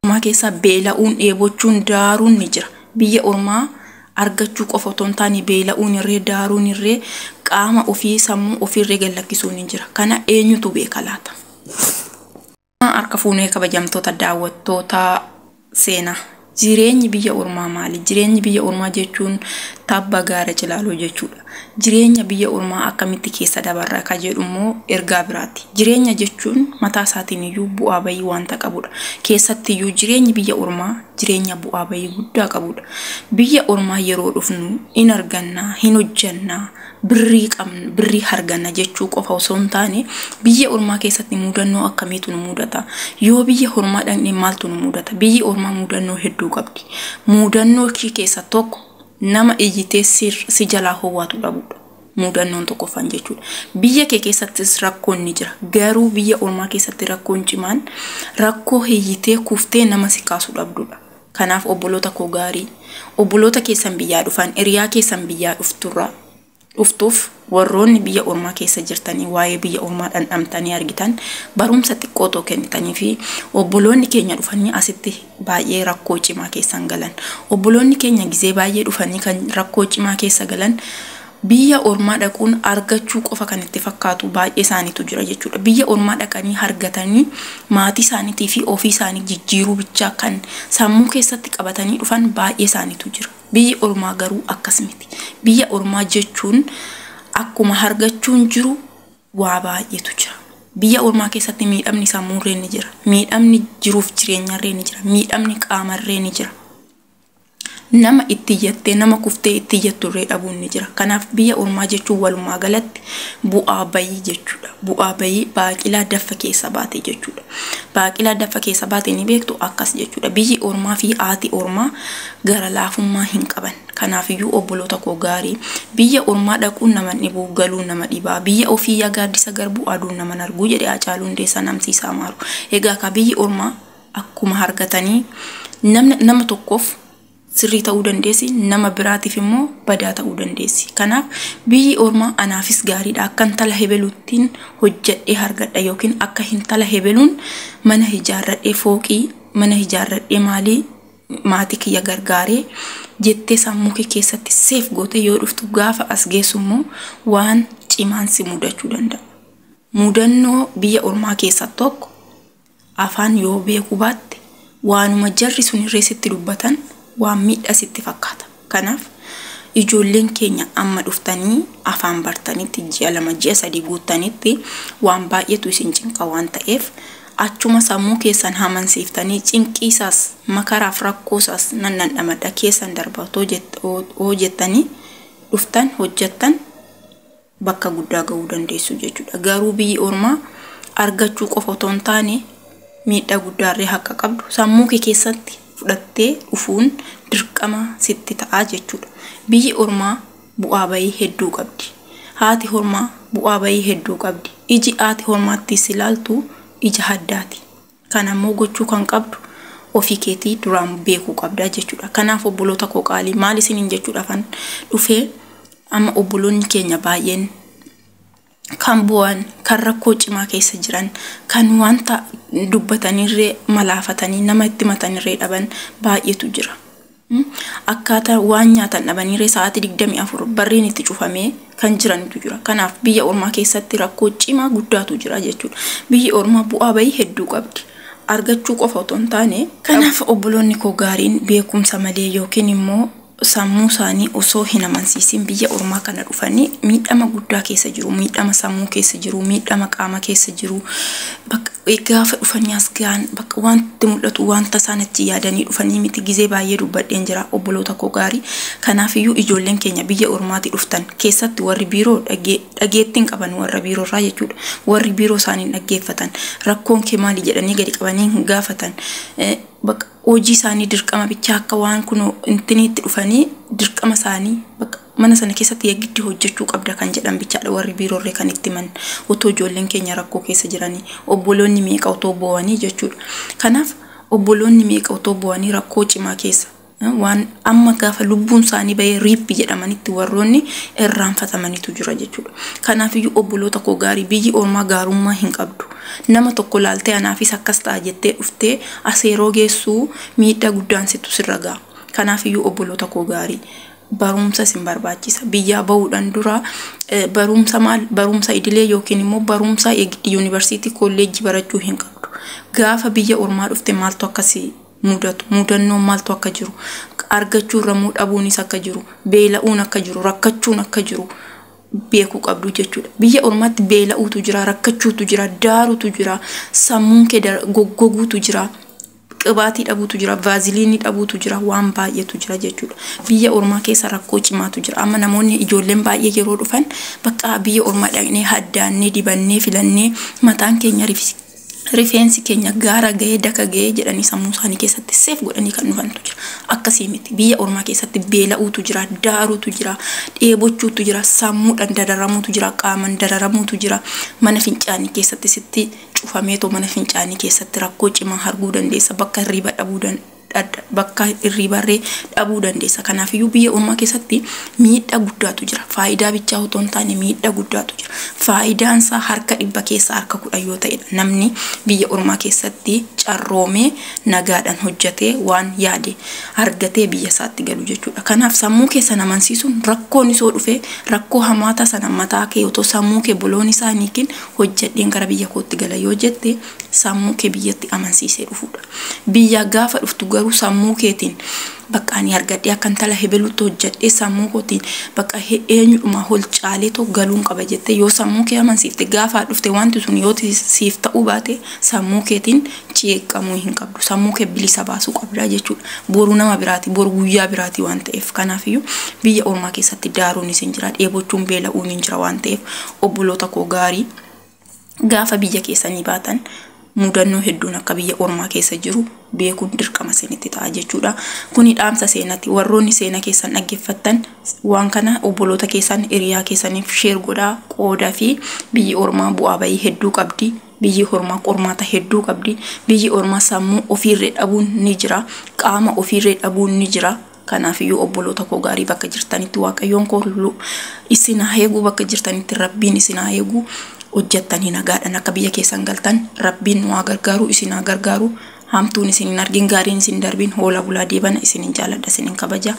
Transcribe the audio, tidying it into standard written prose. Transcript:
ormaa keessa beela'uun dheebochuun daaruun ni jira. Biyya ormaa argachuu qofa otoo hin taane beela'uun irree daaruun irree qaama ofii sammuu ofirree gallakkisuun ni jira. Kana eenyutu beeka laata? Harka fuunee kabajamtoota daawwattoota seenaa. Jireenyi biyya ormaa maali? Jireenyi biyya ormaa jechuun tabba gaara Cilaaloo jechuudha. Jireenya biyya ormaa akkamitti keessa dabarra ka jedhu immoo ergaa biraati. Jireenya jechuun mataa isaatiin iyyuu bu'aa bayii wanta qabudha. Keessatti iyyuu jireenyi biyya ormaa jireenya bu'aa bayii guddaa qabudha. Biyya ormaa yeroo dhufnu in arganna, hin hojjanna, birrii harganna jechuu qofa osoo hin taane biyya ormaa keessatti mudannoo akkamiitu nu mudata? Yoo biyya ormaa dhaqne maaltu nu mudata? Biyyi ormaa mudannoo hedduu qabdi. Mudannoo keessa tokko nama iyyitee si jalaa hawwaatu dhabudha. Mudannoon tokkoffaan jechuudha. Biyya kee keessattis rakkoon ni jira. Garuu biyya ormaa keessatti rakkoon cimaan rakkoo iyyitee kuftee nama si kaasu dhabdudha. Kanaaf obboloota koo gaarii, obboloota keessan biyyaa dhufan, hiriyaa keessan biyyaa dhuftuuf warroonni biyya ormaa keessa jirtanii waa'ee biyya ormaa dhandhamtanii argitan barumsa xiqqoo too kennitanii fi obboloonni keenya dhufanii asitti baay'ee rakkoo cimaa keessan galan. Obboloonni keenya gizee baay'ee dhufanii kan rakkoo cimaa keessa galan biyya ormaa dhaquun argachuu qofa kan itti fakkaatu baay'ee isaaniitu jira jechuudha. Biyya ormaa dhaqanii argatanii maatii isaaniitii fi ofii isaanii jijjiiruu bichaa kan sammuu keessatti qabatanii dhufan baay'ee isaaniitu jira. Biyya ormaa garuu akkas miti. Biyya ormaa jechuun akkuma argachuun jiru waa baay'eetu jira. Biyya ormaa keessatti miidhamni sammuurree ni jira. Miidhamni jiruuf jireenyarree ni jira. Miidhamni qaamarree ni jira. Nama itti jettee nama kuftee itti jetturree dhabuun ni jira. Kanaaf biyya ormaa jechuun walumaa galatti bu'aa bayii jechuudha. Bu'aa bayii baaqilaa daffa keessa baate jechuudha. Baaqilaa daffa keessa baate ni beektu akkas jechuudha. Biyyi ormaa fi haati ormaa gara laafummaa hin qaban. Kanaafiyyuu obboloota koo gaarii biyya ormaa dhaquun nama dhibuu galuun nama dhibaa. Biyya ofii yaa gaaddisa garbuu aduun nama arguu jedhee Hacaaluu Hundeessaa namsiisaa maaru. Egaa ka biyyi ormaa akkuma argatanii nama tokkoof sirrii ta'uu dandeessi, nama biraatiif immoo badaa ta'uu dandeessi. Kanaaf biyyi ormaa anaafis gaariidha. Akka intala hebeluuttiin hojjedhee argadha yookiin akka intala hebeluun mana ijaarradhee fooqii, mana ijaarradhee maalii maatii kiyya gargaaree jettee sammuu kee keessatti seef goote yoo dhuftu gaafa as geessu immoo waan cimaan si mudachuu danda'a. Mudannoo biyya ormaa keessa tokko afaan yoo beekuu baatte waanuma jarri sun irree sitti dubbatan waan miidhaa sitti fakkaata. Kanaaf ijoolleen keenya amma dhuftanii afaan bartanitti ji'a 2 ji'a 3 guuttanitti waan baay'eetu isin cinqa waan ta'eef achuma sammuu keessan hamansiiftanii cinqiisaas makaraaf rakkoosaas nan dhandhamadha keessan darbatoo jettanii dhuftan hojjettan bakka guddaa ga'uu dandeessu jechuudha. Garuu biyyi ormaa argachuu qofa otoo hin taane miidhaa guddaarree akka qabdu sammuu kee keessatti fudhattee dhufuun dirqama sitti ta'a jechuudha. Biyyi ormaa bu'aa bayii hedduu qabdi. Haati ormaa bu'aa bayii hedduu qabdi. Iji haati ormaatti ilaaltu ija haddaati. Kanammoo gochuu kan qabdu ofii keetii duraan beekuu qabda jechuudha. Kanaaf obboloota koo qaalii maal isiniin jechuudhaafan dhufee amma obboloonni keenya baay'een kan bu'an kan rakkoo cimaa keessa jiran kan wanta dubbatanirree malaafatanii nama itti matanirree dhaban baay'eetu jira. Akkaataa waan nyaatan dhabanirree sa'aatii 24 barriin itti cufamee kan jiranitu jira. Kanaaf biyya ormaa keessatti rakkoo cimaa guddaatu jira jechuudha. Biyyi ormaa bu'aa bayii hedduu qabdi. Argachuu qofa otoo hin taane kanaaf obboloonni koo gaariin beekumsa malee yookiin immoo sammuu isaanii osoo hin amansiisin biyya ormaa kana dhufanii miidhama guddaa keessa jiru, miidhama sammuu keessa jiru, miidhama qaama keessa jiru. Bakka gaafa dhufanii as gahan bakka wanti mul'atu wanta isaanitti yaadanii dhufanii miti gizee baay'ee dubbadheen jira obboloota koo gaarii. Kanaafiyyuu ijoolleen keenya biyya ormaatti dhuftan keessatti warri biiroo dhageettiin qaban warra biiroorraa jechuudha. Warri biiroo isaanii dhaggeeffatan rakkoon kee maali jedhanii gadi qabanii gaafatan. Bakka hojii isaanii dirqama bichaa akka waan kun intiniitti dhufanii dirqama isaanii bakka mana sana keessatti yagitti hojjechuu qabda kan jedhan bichaadha warri biiroorree kan itti man otoo ijoolleen keenya rakkoo keessa jiranii obboloonni meeqa otoo bo'anii jechuudha. Kanaaf obboloonni meeqa otoo bo'anii rakkoo cimaa keessa waan amma gaafa lubbuun isaanii bahee riippi jedhamanitti warroonni irraanfatamanitu jira jechuudha. Kanaaf iyyuu obboloota koo gaarii biyyi ormaa gaarummaa hin qabdu. Nama tokko laaltee anaafis akkas ta'a jettee dhuftee aseeroo geessuu miidhaa guddaan situ sirra ga'a. Kanaaf iyyuu obboloota koo gaarii barumsa sin barbaachisa. Biyyaa bahuudhaan dura barumsa idilee yookiin immoo barumsa yuunivarsiitii kolleejjii barachuu hin qabdu. Gaafa biyya ormaa dhufte maaltu akkasii mudannoon maaltu akka jiru, argachuu ramuu dhabuunis akka jiru, beela'uun akka jiru, rakkachuun akka jiru beekuu qabdu jechuudha. Biyya ormaatti beela'uutu jira, rakkachuutu jira, daaruutu jira, sammuun kee goggoguutu jira, qibaatii dhabuutu jira, vaaziliinii dhabuutu jira, waan baay'eetu jira jechuudha. Biyya ormaa keessa rakkoo cimaatu jira. Amma namoonni ijoolleen baay'ee yeroo dhufan bakka biyya ormaa dhaqnee haddaannee dibannee filannee mataan keenya rifeensi keenya gaara ga'ee daka ga'ee jedhanii sammuu isaanii keessatti seef godhanii kan dhufantu jira. Akkasii miti. Biyya ormaa keessatti beela'uutu jira, daaruutu jira, dheebochuutu jira, sammuudhaan dararamuutu jira, qaamaan dararamuutu jira. Mana fincaanii keessatti sitti cufameetoo mana fincaanii keessatti rakkoo cimaa arguu dandeessa. Bakka hirriba dhabuu dandeessa. Kanaaf iyyuu biyya ormaa keessatti miidhaa guddaatu jira. Faayidaa bichaa otoo hin taane miidhaa guddaatu jira. Faayidaan isaa harka 100 keessaa harka 10 yoo ta'edha. Namni biyya ormaa keessatti carroomee nagaadhaan hojjetee waan yaade argatee biyya isaatti galu jechuudha. Kanaaf sammuu keessan amansiisuun rakkoon isoo dhufee rakkoo hamaata sana mataa kee otoo sammuu kee boloon isaaniikin hojjedheen gara biyya kootti gala yoo jette sammuu kee biyyatti amansiisee dhufuudha. Biyya gaafa dhuftu garuu sammuu keetiin bakka ani argadhee akkan tala hebelutti hojjedhee sammuu kootiin bakka eenyudhuma ol caalee tokko galuun qaba jettee yoo sammuu kee amansiifte gaafa dhufte wanti sun yoo siif ta'uu baate sammuu keetiin ceeqamuu hin qabdu. Sammuu kee bilisa baasuu qabda jechuudha. Boru nama biraati, boru guyyaa biraati waan ta'eef. Kanaaf iyyuu biyya ormaa keessatti daaruunis hin jira, dheebochuun beela'uun hin jira waan ta'eef obboloota koo gaarii gaafa biyya keessanii baatan mudannoo hedduun akka biyya ormaa keessa jiru beekuun dirqama isinitti ta'a jechuudha. Kuni dhaamsa seenaati. Warroonni seena keessan dhaggeeffattan waan kana obboloota keessan hiriyaa keessaniif sheer godhaa qoodaa fi biyyi ormaa bu'aa bahii hedduu qabdi. Biyyi ormaa qormaata hedduu qabdi. Biyyi ormaa sammuu ofiirree dhabuun ni jira. Qaama ofiirree dhabuun ni jira. Kanaaf iyyuu obboloota koo gaarii bakka jirtanitti waaqayyoon koo isin haa eegu, bakka jirtanitti rabbiin isin haa eegu. Hojjettanii nagaadhaan akka biyya keessan galtan rabbiin waa gargaaru isin haa gargaaru. Hamtuun isin hin argin, gaariin isin darbin, hoola bulaa deebana isin hin jaaladha, isin hin kabaja.